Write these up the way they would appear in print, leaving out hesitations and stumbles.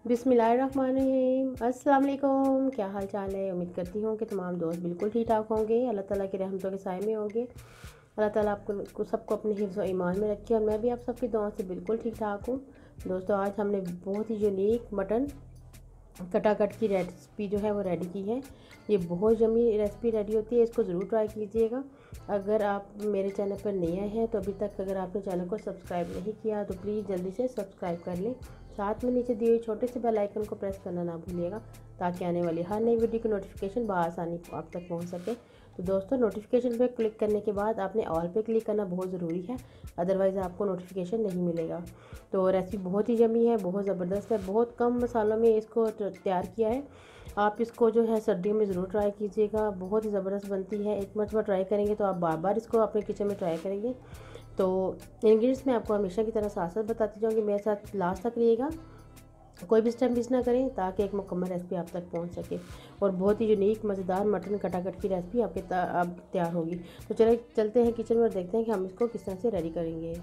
बिस्मिल्लाहिर्रहमानिर्रहीम। अस्सलाम वालेकुम। क्या हाल चाल है? उम्मीद करती हूँ कि तमाम दोस्त बिल्कुल ठीक ठाक होंगे, अल्लाह ताला की रहमतों के साए में होंगे। अल्लाह ताला आपको सबको अपने हिफ्ज़ व ईमान में रखे और मैं भी आप सबकी दुआओं से बिल्कुल ठीक ठाक हूँ। दोस्तों, आज हमने बहुत ही यूनिक मटन कटाकट की रेसिपी जो है वो रेडी की है। ये बहुत यमी रेसिपी रेडी होती है, इसको ज़रूर ट्राई कीजिएगा। अगर आप मेरे चैनल पर नए आए हैं तो अभी तक अगर आपने चैनल को सब्सक्राइब नहीं किया तो प्लीज़ जल्दी से सब्सक्राइब कर लें। साथ में नीचे दिए हुए छोटे से बेल आइकन को प्रेस करना ना भूलिएगा ताकि आने वाली हर नई वीडियो की नोटिफिकेशन बआसानी आप तक पहुंच सके। तो दोस्तों, नोटिफिकेशन पे क्लिक करने के बाद आपने ऑल पे क्लिक करना बहुत ज़रूरी है, अदरवाइज़ आपको नोटिफिकेशन नहीं मिलेगा। तो रेसिपी बहुत ही यमी है, बहुत ज़बरदस्त है, बहुत कम मसालों में इसको तैयार किया है। आप इसको जो है सर्दियों में ज़रूर ट्राई कीजिएगा, बहुत ही ज़बरदस्त बनती है। एक मरतबा ट्राई करेंगे तो आप बार बार इसको अपने किचन में ट्राई करेंगे। तो इंग्रेडिएंट्स मैं आपको हमेशा की तरह साथ साथ बताती जाऊँगी, मेरे साथ लास्ट तक रहिएगा, कोई भी स्टेप मिस ना करें ताकि एक मुकम्मल रेसिपी आप तक पहुंच सके और बहुत ही यूनिक मज़ेदार मटन कटाकट की रेसिपी अब तैयार होगी। तो चले चलते हैं किचन में और देखते हैं कि हम इसको किस तरह से रेडी करेंगे।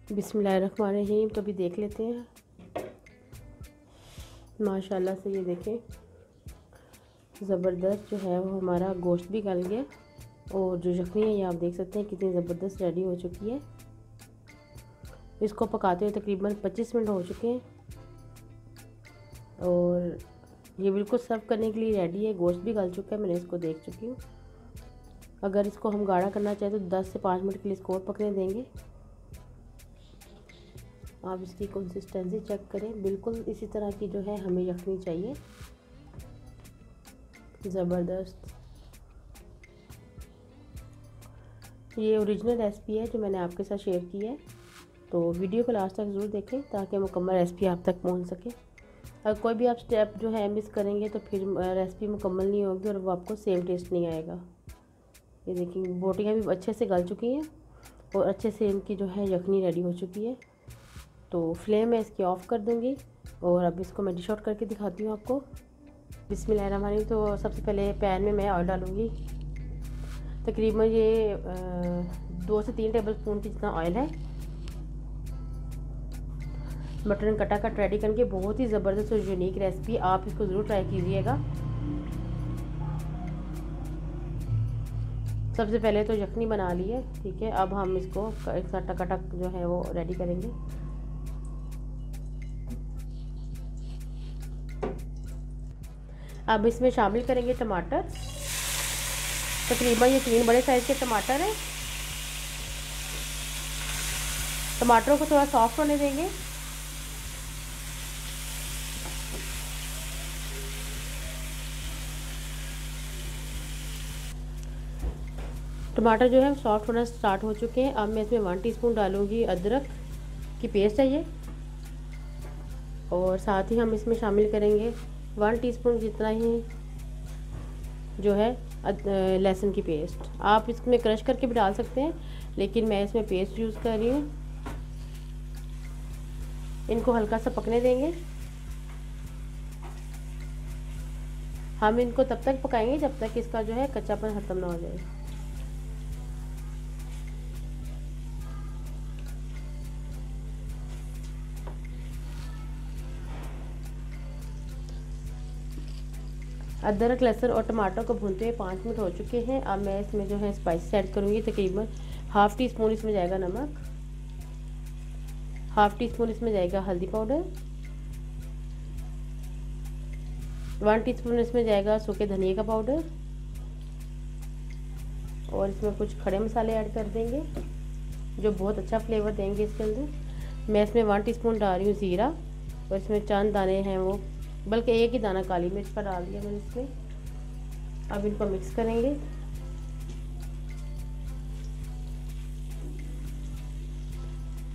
बिस्मिल्लाहिर्रहमानिर्रहीम। तो अभी देख लेते हैं। माशाल्लाह से ये देखें, ज़बरदस्त जो है वो हमारा गोश्त भी गल गया और जो यखनी है ये आप देख सकते हैं कितनी ज़बरदस्त रेडी हो चुकी है। इसको पकाते हुए तकरीबन 25 मिनट हो चुके हैं और ये बिल्कुल सर्व करने के लिए रेडी है। गोश्त भी गल चुका है, मैंने इसको देख चुकी हूँ। अगर इसको हम गाढ़ा करना चाहें तो 10 से 5 मिनट के लिए इसको और पकने देंगे। आप इसकी कंसिस्टेंसी चेक करें, बिल्कुल इसी तरह की जो है हमें यखनी चाहिए, ज़बरदस्त। ये ओरिजिनल रेसिपी है जो मैंने आपके साथ शेयर की है, तो वीडियो को लास्ट तक ज़रूर देखें ताकि मुकम्मल रेसिपी आप तक पहुंच सके। अगर कोई भी आप स्टेप जो है मिस करेंगे तो फिर रेसिपी मुकम्मल नहीं होगी और वो आपको सेम टेस्ट नहीं आएगा। ये देखिए, बोटियाँ भी अच्छे से गल चुकी हैं और अच्छे से इनकी जो है यखनी रेडी हो चुकी है। तो फ्लेम मैं इसकी ऑफ़ कर दूंगी और अब इसको मैं डिश आउट करके दिखाती हूँ आपको। बिस्मिल्लाहिर्रहमानिर्रहीम। तो सबसे पहले पैन में मैं ऑयल डालूँगी, तकरीबन ये 2 से 3 टेबल स्पून की जितना ऑयल है। मटन कटाकट रेडी करके बहुत ही ज़बरदस्त और यूनिक रेसिपी, आप इसको ज़रूर ट्राई कीजिएगा। सबसे पहले तो यखनी बना ली है, ठीक है। अब हम इसको एक साथ टकाटक जो है वो रेडी करेंगे। अब इसमें शामिल करेंगे टमाटर, तकरीबन ये 3 बड़े साइज़ के टमाटर हैं। टमाटरों को थोड़ा सॉफ्ट होने देंगे। टमाटर जो है सॉफ्ट होना स्टार्ट हो चुके हैं। अब मैं इसमें 1 टीस्पून डालूंगी अदरक की पेस्ट है ये, और साथ ही हम इसमें शामिल करेंगे 1 टीस्पून जितना ही जो है लहसुन की पेस्ट। आप इसमें क्रश करके भी डाल सकते हैं, लेकिन मैं इसमें पेस्ट यूज़ कर रही हूँ। इनको हल्का सा पकने देंगे। हम इनको तब तक पकाएंगे जब तक इसका जो है कच्चापन ख़त्म ना हो जाए। अदरक, लहसुन और टमाटर को भूनते हुए 5 मिनट हो चुके हैं। अब मैं इसमें जो है स्पाइसेस ऐड करूँगी। तकरीबन हाफ़ टी स्पून इसमें जाएगा नमक, हाफ़ टी स्पून इसमें जाएगा हल्दी पाउडर, 1 टीस्पून इसमें जाएगा सूखे धनिया का पाउडर, और इसमें कुछ खड़े मसाले ऐड कर देंगे जो बहुत अच्छा फ्लेवर देंगे इसके अंदर। मैं इसमें 1 टीस्पून डाल रही हूँ ज़ीरा, और इसमें चंद दाने हैं वो, बल्कि एक ही दाना काली मिर्च का डाल दिया मैंने इसमें। अब इनको मिक्स करेंगे।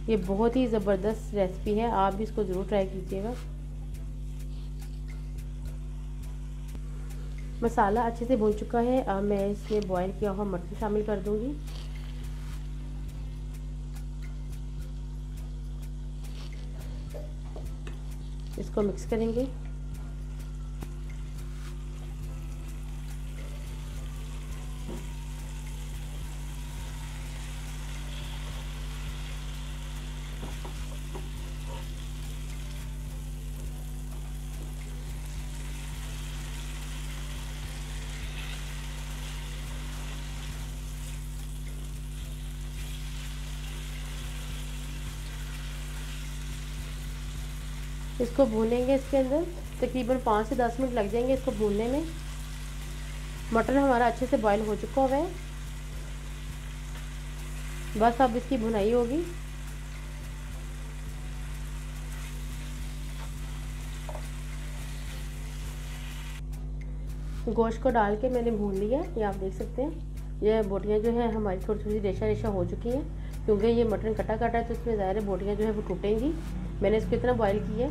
ये बहुत ही ज़बरदस्त रेसिपी है, आप भी इसको ज़रूर ट्राई कीजिएगा। मसाला अच्छे से भून चुका है। अब मैं इसमें बॉईल किया हुआ मटन शामिल कर दूंगी। इसको मिक्स करेंगे। इसको भूनेंगे। इसके अंदर तकरीबन 5 से 10 मिनट लग जाएंगे इसको भूनने में। मटन हमारा अच्छे से बॉईल हो चुका हुआ है, बस अब इसकी भुनाई होगी। गोश्त को डाल के मैंने भून लिया, ये आप देख सकते हैं। ये बोटियाँ जो है हमारी थोड़ी थोड़ी रेशा रेशा हो चुकी हैं, क्योंकि ये मटन कटा कटा है तो इसमें ज़ाहिर है बोटियाँ जो है वो टूटेंगी। मैंने इसको इतना बॉईल किया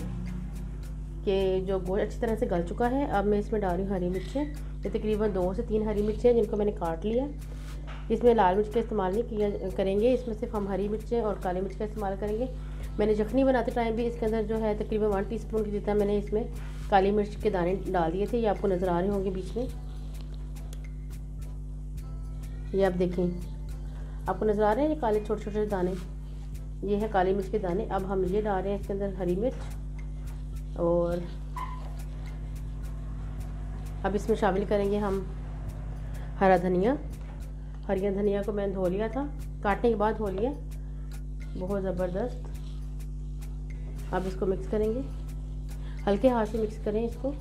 कि जो गोश्त अच्छी तरह से गल चुका है। अब मैं इसमें डाल रही हूँ हरी मिर्चें। ये तकरीबन 2 से 3 हरी मिर्चें जिनको मैंने काट लिया। इसमें लाल मिर्च का इस्तेमाल नहीं करेंगे, इसमें सिर्फ हम हरी मिर्चें और काली मिर्च का इस्तेमाल करेंगे। मैंने यखनी बनाते टाइम भी इसके अंदर जो है तकरीबन 1 टीस्पून की जितना मैंने इसमें काली मिर्च के दाने डाल दिए थे। ये आपको नज़र आ रहे होंगे बीच में, ये आप देखें, आपको नज़र आ रहे हैं ये काले छोटे छोटे दाने, ये है काली मिर्च के दाने। अब हम ये डाल रहे हैं इसके अंदर हरी मिर्च, और अब इसमें शामिल करेंगे हम हरा धनिया। हरिया धनिया को मैंने धो लिया था, काटने के बाद धो लिया, बहुत ज़बरदस्त। अब इसको मिक्स करेंगे, हल्के हाथ से मिक्स करें इसको,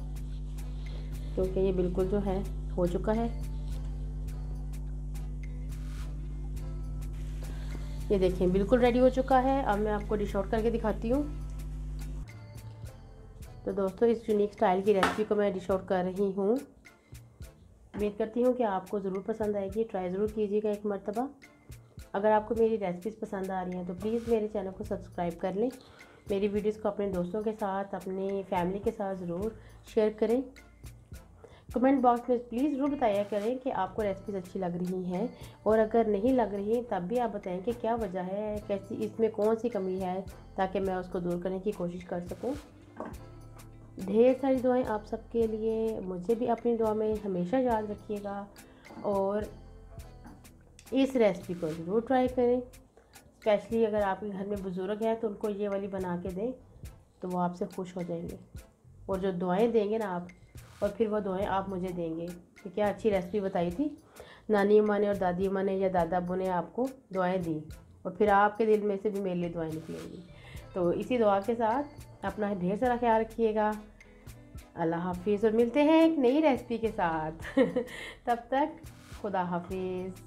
क्योंकि ये बिल्कुल जो है हो चुका है। ये देखें बिल्कुल रेडी हो चुका है। अब मैं आपको डिश आउट करके दिखाती हूँ। तो दोस्तों, इस यूनिक स्टाइल की रेसिपी को मैं डिश आउट कर रही हूँ। उम्मीद करती हूँ कि आपको ज़रूर पसंद आएगी, ट्राई ज़रूर कीजिएगा एक मरतबा। अगर आपको मेरी रेसिपीज़ पसंद आ रही हैं तो प्लीज़ मेरे चैनल को सब्सक्राइब कर लें। मेरी वीडियोज़ को अपने दोस्तों के साथ, अपनी फैमिली के साथ ज़रूर शेयर करें। कमेंट बॉक्स में प्लीज़ ज़रूर बताया करें कि आपको रेसिपीज़ अच्छी लग रही हैं, और अगर नहीं लग रही तब भी आप बताएं कि क्या वजह है, कैसी इसमें कौन सी कमी है, ताकि मैं उसको दूर करने की कोशिश कर सकूं। ढेर सारी दुआएं आप सबके लिए। मुझे भी अपनी दुआ में हमेशा याद रखिएगा, और इस रेसिपी को ज़रूर ट्राई करें। स्पेशली अगर आपके घर में बुज़ुर्ग हैं तो उनको ये वाली बना के दें तो वो आपसे खुश हो जाएंगे, और जो दुआएं देंगे ना आप, और फिर वो दुआएं आप मुझे देंगे कि क्या अच्छी रेसिपी बताई थी। नानी अम्मा ने और दादी अम्मा ने या दादा अब्बू ने आपको दुआएं दी, और फिर आपके दिल में से भी मेरे लिए दुआएं निकलेंगी। तो इसी दुआ के साथ अपना ढेर सारा ख्याल रखिएगा। अल्लाह हाफिज़, और मिलते हैं एक नई रेसिपी के साथ। तब तक खुदा हाफिज़।